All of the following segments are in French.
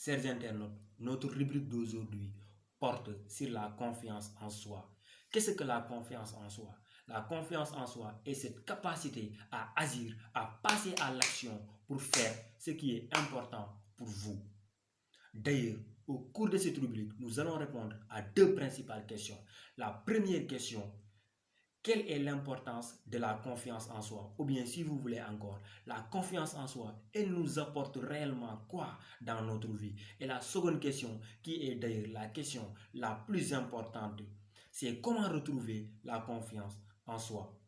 Chers internautes, notre rubrique d'aujourd'hui porte sur la confiance en soi. Qu'est-ce que la confiance en soi? La confiance en soi est cette capacité à agir, à passer à l'action pour faire ce qui est important pour vous. D'ailleurs, au cours de cette rubrique, nous allons répondre à deux principales questions. La première question: quelle est l'importance de la confiance en soi? Ou bien, si vous voulez encore, la confiance en soi, elle nous apporte réellement quoi dans notre vie? Et la seconde question, qui est d'ailleurs la question la plus importante, c'est comment retrouver la confiance en soi.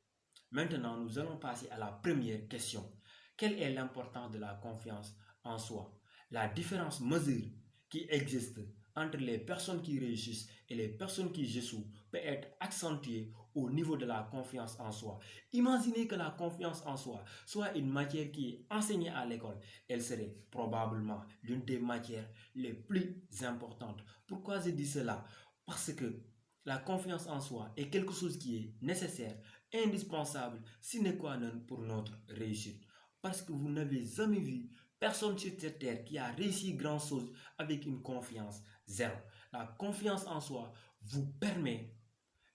Maintenant, nous allons passer à la première question. Quelle est l'importance de la confiance en soi? La différence mesure qui existe entre les personnes qui réussissent et les personnes qui échouent peut être accentuée au niveau de la confiance en soi. Imaginez que la confiance en soi soit une matière qui est enseignée à l'école. Elle serait probablement l'une des matières les plus importantes. Pourquoi je dis cela? Parce que la confiance en soi est quelque chose qui est nécessaire, indispensable, sine qua non pour notre réussite. Parce que vous n'avez jamais vu personne sur cette terre qui a réussi grand chose avec une confiance zéro. La confiance en soi vous permet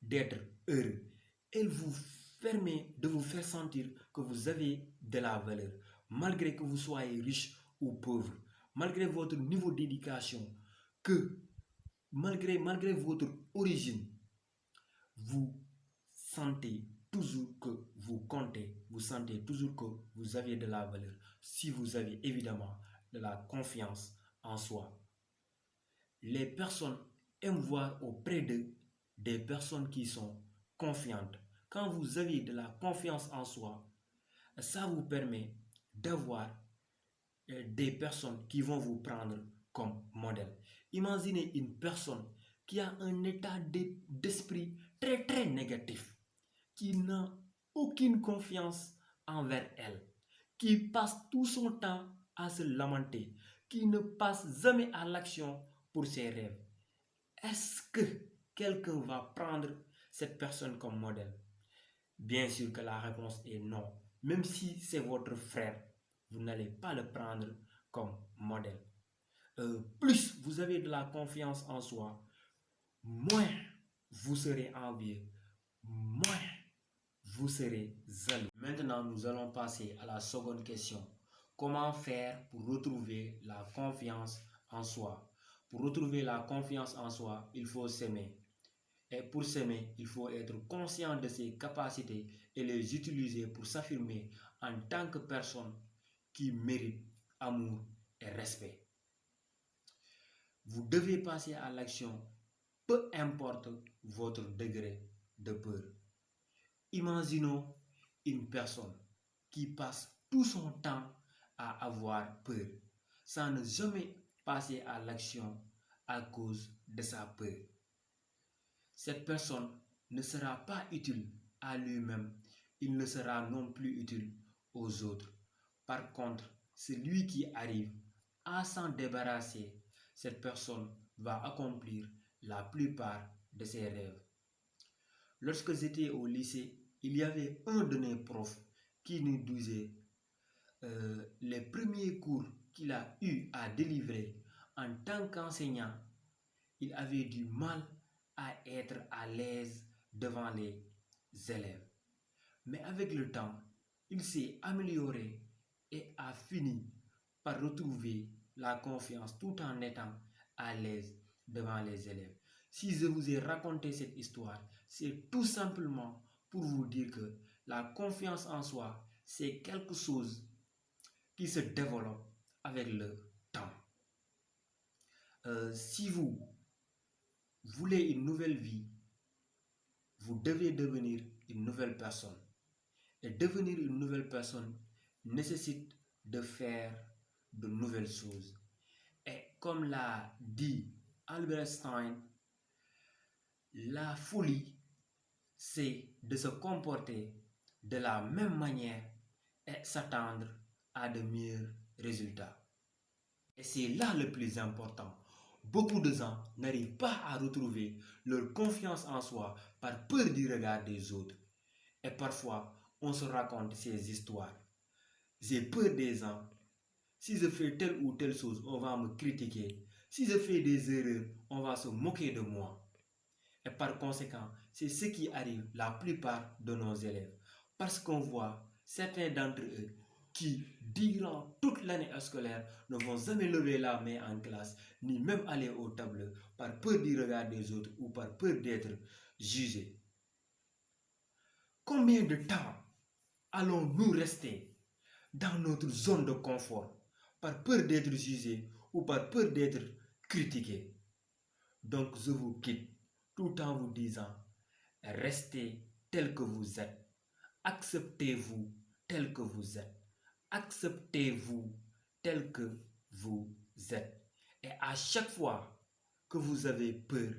d'être heureux. Elle vous permet de vous faire sentir que vous avez de la valeur, malgré que vous soyez riche ou pauvre, malgré votre niveau d'éducation, que malgré votre origine, vous sentez toujours que vous comptez, vous sentez toujours que vous avez de la valeur, si vous avez évidemment de la confiance en soi. Les personnes aiment voir auprès d'eux des personnes qui sont confiantes. Quand vous avez de la confiance en soi, ça vous permet d'avoir des personnes qui vont vous prendre comme modèle. Imaginez une personne qui a un état d'esprit très très négatif, qui n'a aucune confiance envers elle, qui passe tout son temps à se lamenter, qui ne passe jamais à l'action pour ses rêves. Est-ce que quelqu'un va prendre cette personne comme modèle? Bien sûr que la réponse est non. Même si c'est votre frère, vous n'allez pas le prendre comme modèle. Plus vous avez de la confiance en soi, moins vous serez envieux, moins vous serez jaloux. Maintenant, nous allons passer à la seconde question. Comment faire pour retrouver la confiance en soi? Pour retrouver la confiance en soi, il faut s'aimer. Et pour s'aimer, il faut être conscient de ses capacités et les utiliser pour s'affirmer en tant que personne qui mérite amour et respect. Vous devez passer à l'action, peu importe votre degré de peur. Imaginons une personne qui passe tout son temps à avoir peur, sans ne jamais passer à l'action à cause de sa peur. Cette personne ne sera pas utile à lui-même, il ne sera non plus utile aux autres. Par contre, celui qui arrive à s'en débarrasser, cette personne va accomplir la plupart de ses rêves. Lorsque j'étais au lycée, il y avait un de nos profs qui nous disait les premiers cours qu'il a eu à délivrer en tant qu'enseignant, il avait du mal à être à l'aise devant les élèves. Mais avec le temps, il s'est amélioré et a fini par retrouver la confiance tout en étant à l'aise devant les élèves. Si je vous ai raconté cette histoire, c'est tout simplement pour vous dire que la confiance en soi, c'est quelque chose qui se développe avec le temps. Si vous voulez une nouvelle vie, vous devez devenir une nouvelle personne. Et devenir une nouvelle personne nécessite de faire de nouvelles choses. Et comme l'a dit Albert Einstein, la folie, c'est de se comporter de la même manière et s'attendre à de meilleurs résultats. Et c'est là le plus important. Beaucoup de gens n'arrivent pas à retrouver leur confiance en soi par peur du regard des autres. Et parfois, on se raconte ces histoires. J'ai peur des gens, Si je fais telle ou telle chose, on va me critiquer. Si je fais des erreurs, on va se moquer de moi. Et par conséquent, c'est ce qui arrive la plupart de nos élèves. Parce qu'on voit certains d'entre eux qui, durant toute l'année scolaire, ne vont jamais lever la main en classe, ni même aller au tableau, par peur du regard des autres ou par peur d'être jugés. Combien de temps allons-nous rester dans notre zone de confort par peur d'être jugés ou par peur d'être critiqués? Donc je vous quitte tout en vous disant, restez tel que vous êtes. Acceptez-vous tel que vous êtes. Acceptez-vous tel que vous êtes. Et à chaque fois que vous avez peur,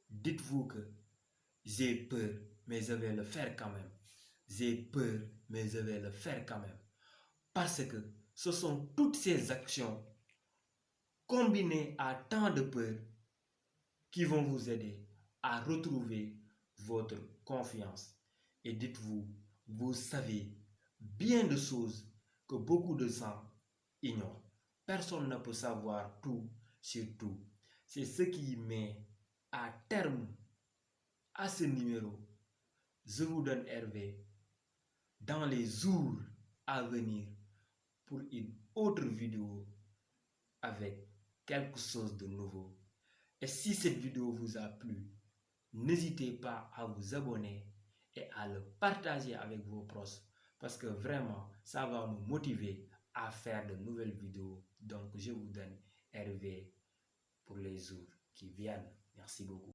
dites-vous que j'ai peur, mais je vais le faire quand même. J'ai peur, mais je vais le faire quand même. Parce que ce sont toutes ces actions combinées à tant de peur qui vont vous aider à retrouver votre confiance. Et dites-vous, vous savez bien de choses que beaucoup de gens ignorent. Personne ne peut savoir tout sur tout. C'est ce qui met à terme à ce numéro. Je vous donne Hervé dans les jours à venir pour une autre vidéo avec quelque chose de nouveau. Et si cette vidéo vous a plu, n'hésitez pas à vous abonner et à le partager avec vos proches parce que vraiment, ça va me motiver à faire de nouvelles vidéos. Donc, je vous donne Hervé pour les jours qui viennent. Merci beaucoup.